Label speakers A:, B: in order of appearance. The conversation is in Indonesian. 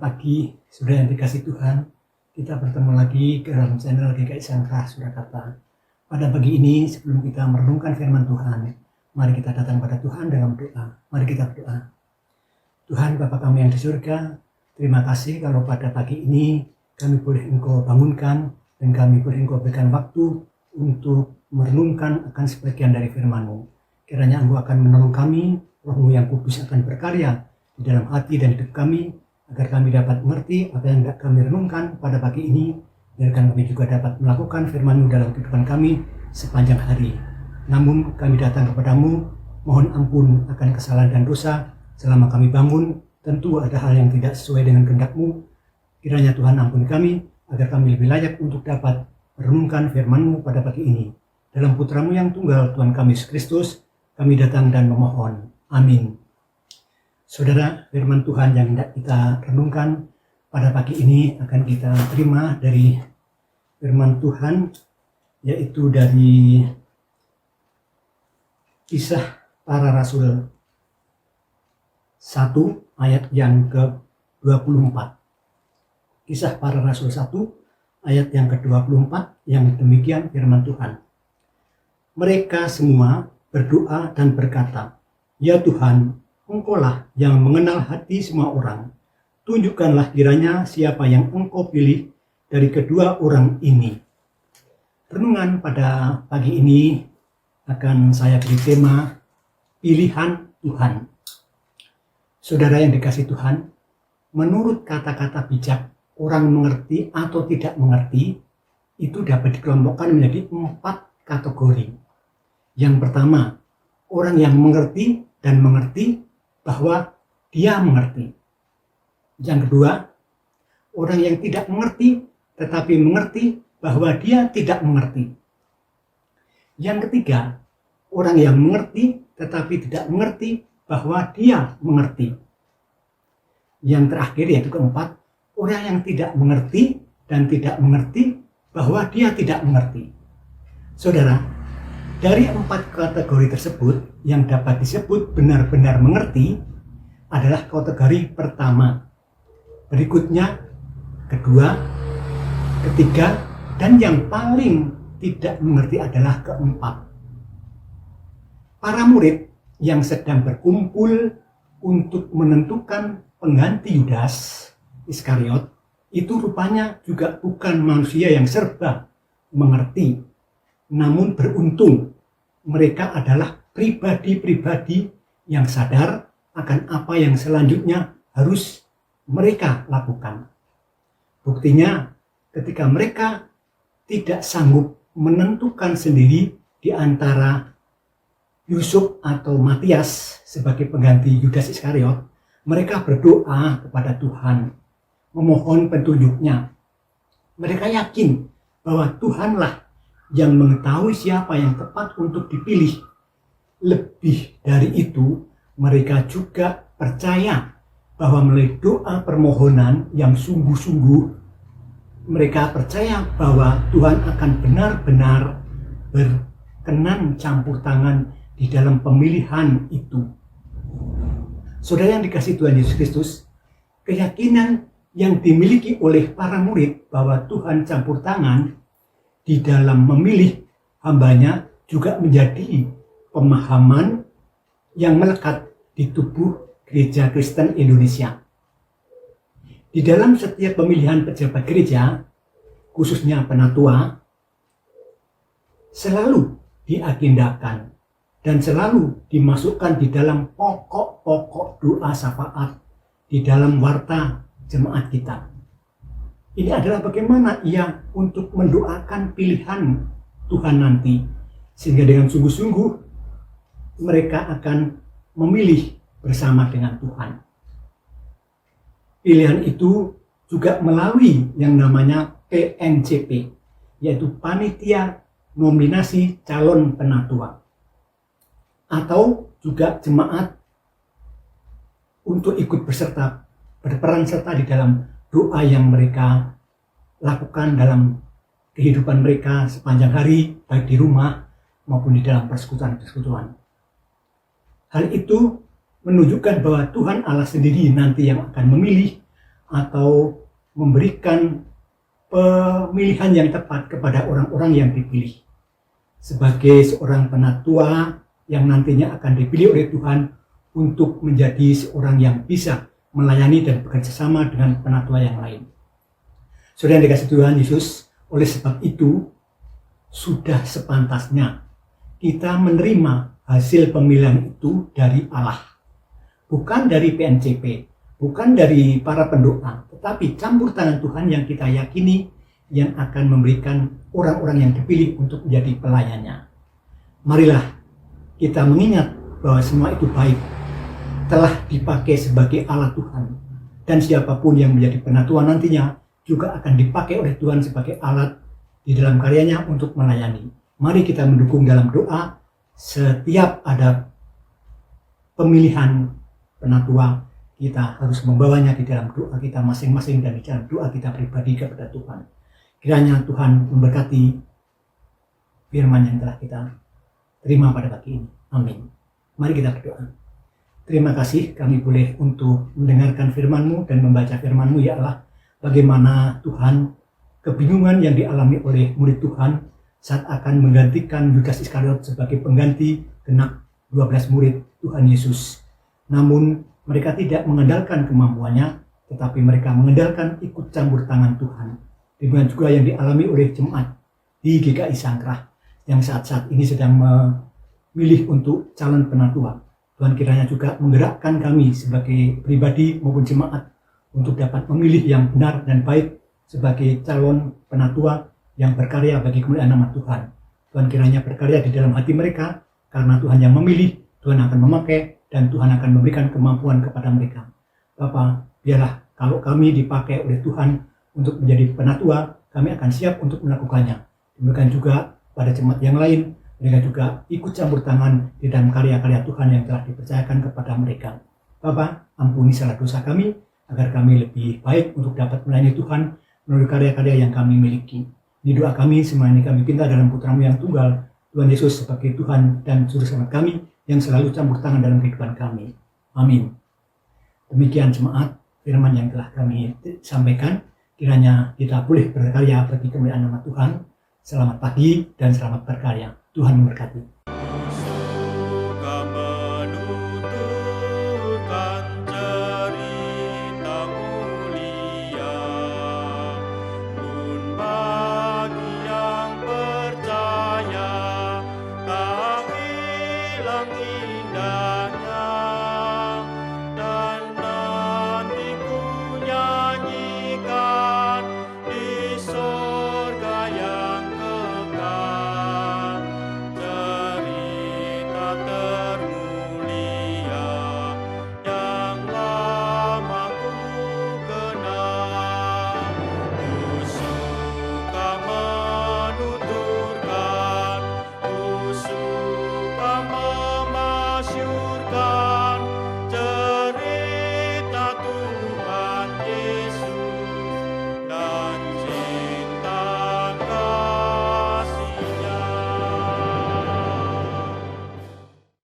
A: pagi, saudara yang dikasih Tuhan. Kita bertemu lagi ke dalam channel GKI Sangka Surakarta. Pada pagi ini, sebelum kita merenungkan firman Tuhan, mari kita datang pada Tuhan dalam doa. Mari kita berdoa. Tuhan Bapa kami yang di surga, terima kasih kalau pada pagi ini kami boleh Engkau bangunkan dan kami boleh Engkau berikan waktu untuk merenungkan akan sebagian dari firman-Mu. Kiranya Engkau akan menolong kami, Roh-Mu yang kudus akan berkarya di dalam hati dan hidup kami, agar kami dapat mengerti apa yang kami renungkan pada pagi ini, biarkan kami juga dapat melakukan firman-Mu dalam kehidupan kami sepanjang hari. Namun kami datang kepadamu, mohon ampun akan kesalahan dan dosa. Selama kami bangun, tentu ada hal yang tidak sesuai dengan kehendak-Mu. Kiranya Tuhan ampuni kami, agar kami lebih layak untuk dapat merenungkan firman-Mu pada pagi ini. Dalam Putra-Mu yang tunggal, Tuhan kami Yesus Kristus, kami datang dan memohon. Amin. Saudara, firman Tuhan yang hendak kita renungkan pada pagi ini akan kita terima dari firman Tuhan, yaitu dari Kisah Para Rasul 1 ayat yang ke-24. Kisah Para Rasul 1 ayat yang ke-24 yang demikian firman Tuhan. Mereka semua berdoa dan berkata, "Ya Tuhan, Engkaulah yang mengenal hati semua orang. Tunjukkanlah kiranya siapa yang Engkau pilih dari kedua orang ini." Renungan pada pagi ini akan saya beri tema pilihan Tuhan. Saudara yang dikasih Tuhan, menurut kata-kata bijak, orang mengerti atau tidak mengerti itu dapat dikelompokkan menjadi 4 kategori. Yang pertama, orang yang mengerti dan mengerti bahwa dia mengerti. Yang kedua, orang yang tidak mengerti tetapi mengerti bahwa dia tidak mengerti. Yang ketiga, orang yang mengerti tetapi tidak mengerti bahwa dia mengerti. Yang terakhir yaitu keempat, orang yang tidak mengerti dan tidak mengerti bahwa dia tidak mengerti. Saudara, dari 4 kategori tersebut yang dapat disebut benar-benar mengerti adalah kategori pertama. Berikutnya kedua, ketiga, dan yang paling tidak mengerti adalah keempat. Para murid yang sedang berkumpul untuk menentukan pengganti Yudas Iskariot itu rupanya juga bukan manusia yang serba mengerti. Namun beruntung mereka adalah pribadi-pribadi yang sadar akan apa yang selanjutnya harus mereka lakukan. Buktinya ketika mereka tidak sanggup menentukan sendiri di antara Yusuf atau Matias sebagai pengganti Yudas Iskariot, mereka berdoa kepada Tuhan, memohon petunjuknya. Mereka yakin bahwa Tuhanlah yang mengetahui siapa yang tepat untuk dipilih. Lebih dari itu, mereka juga percaya bahwa melalui doa permohonan yang sungguh-sungguh, mereka percaya bahwa Tuhan akan benar-benar berkenan campur tangan di dalam pemilihan itu. Saudara yang dikasihi Tuhan Yesus Kristus, keyakinan yang dimiliki oleh para murid bahwa Tuhan campur tangan di dalam memilih hambanya juga menjadi pemahaman yang melekat di tubuh Gereja Kristen Indonesia. Di dalam setiap pemilihan pejabat gereja, khususnya penatua, selalu diagendakan dan selalu dimasukkan di dalam pokok-pokok doa syafaat di dalam warta jemaat kita. Ini adalah bagaimana ia untuk mendoakan pilihan Tuhan nanti, sehingga dengan sungguh-sungguh mereka akan memilih bersama dengan Tuhan. Pilihan itu juga melalui yang namanya PNCP, yaitu Panitia Nominasi Calon Penatua, atau juga jemaat untuk ikut berperan serta di dalam doa yang mereka lakukan dalam kehidupan mereka sepanjang hari, baik di rumah maupun di dalam persekutuan-persekutuan. Hal itu menunjukkan bahwa Tuhan Allah sendiri nanti yang akan memilih atau memberikan pemilihan yang tepat kepada orang-orang yang dipilih sebagai seorang penatua yang nantinya akan dipilih oleh Tuhan untuk menjadi seorang yang bisa melayani dan bekerja sama dengan penatua yang lain. Saudara yang dikasihi Tuhan Yesus, oleh sebab itu sudah sepantasnya kita menerima hasil pemilihan itu dari Allah, bukan dari PNCP, bukan dari para pendoa, tetapi campur tangan Tuhan yang kita yakini yang akan memberikan orang-orang yang dipilih untuk menjadi pelayannya. Marilah kita mengingat bahwa semua itu baik, telah dipakai sebagai alat Tuhan, dan siapapun yang menjadi penatua nantinya juga akan dipakai oleh Tuhan sebagai alat di dalam karyanya untuk melayani. Mari kita mendukung dalam doa setiap ada pemilihan penatua, kita harus membawanya di dalam doa kita masing-masing dan di dalam doa kita pribadi kepada Tuhan. Kiranya Tuhan memberkati firman yang telah kita terima pada pagi ini. Amin. Mari kita berdoa. Terima kasih kami boleh untuk mendengarkan firman-Mu dan membaca firman-Mu, ya Allah. Bagaimana Tuhan kebingungan yang dialami oleh murid Tuhan saat akan menggantikan Yudas Iskariot sebagai pengganti genap 12 murid Tuhan Yesus. Namun mereka tidak mengandalkan kemampuannya, tetapi mereka mengandalkan ikut campur tangan Tuhan. Demikian juga yang dialami oleh jemaat di GKI Sangkrah yang saat-saat ini sedang memilih untuk calon penatua. Tuhan kiranya juga menggerakkan kami sebagai pribadi maupun jemaat untuk dapat memilih yang benar dan baik sebagai calon penatua yang berkarya bagi kemuliaan nama Tuhan. Tuhan kiranya berkarya di dalam hati mereka, karena Tuhan yang memilih, Tuhan akan memakai, dan Tuhan akan memberikan kemampuan kepada mereka. Bapa, biarlah kalau kami dipakai oleh Tuhan untuk menjadi penatua, kami akan siap untuk melakukannya. Demikian juga pada jemaat yang lain, mereka juga ikut campur tangan di dalam karya-karya Tuhan yang telah dipercayakan kepada mereka. Bapa, ampuni salah dosa kami, agar kami lebih baik untuk dapat melayani Tuhan melalui karya-karya yang kami miliki. Di doa kami, semua ini kami pinta dalam Putra-Mu yang tunggal, Tuhan Yesus sebagai Tuhan dan Juru Selamat kami, yang selalu campur tangan dalam kehidupan kami. Amin. Demikian jemaat firman yang telah kami sampaikan. Kiranya kita boleh berkarya bagi kemuliaan nama Tuhan. Selamat pagi dan selamat berkarya. Tuhan memberkati.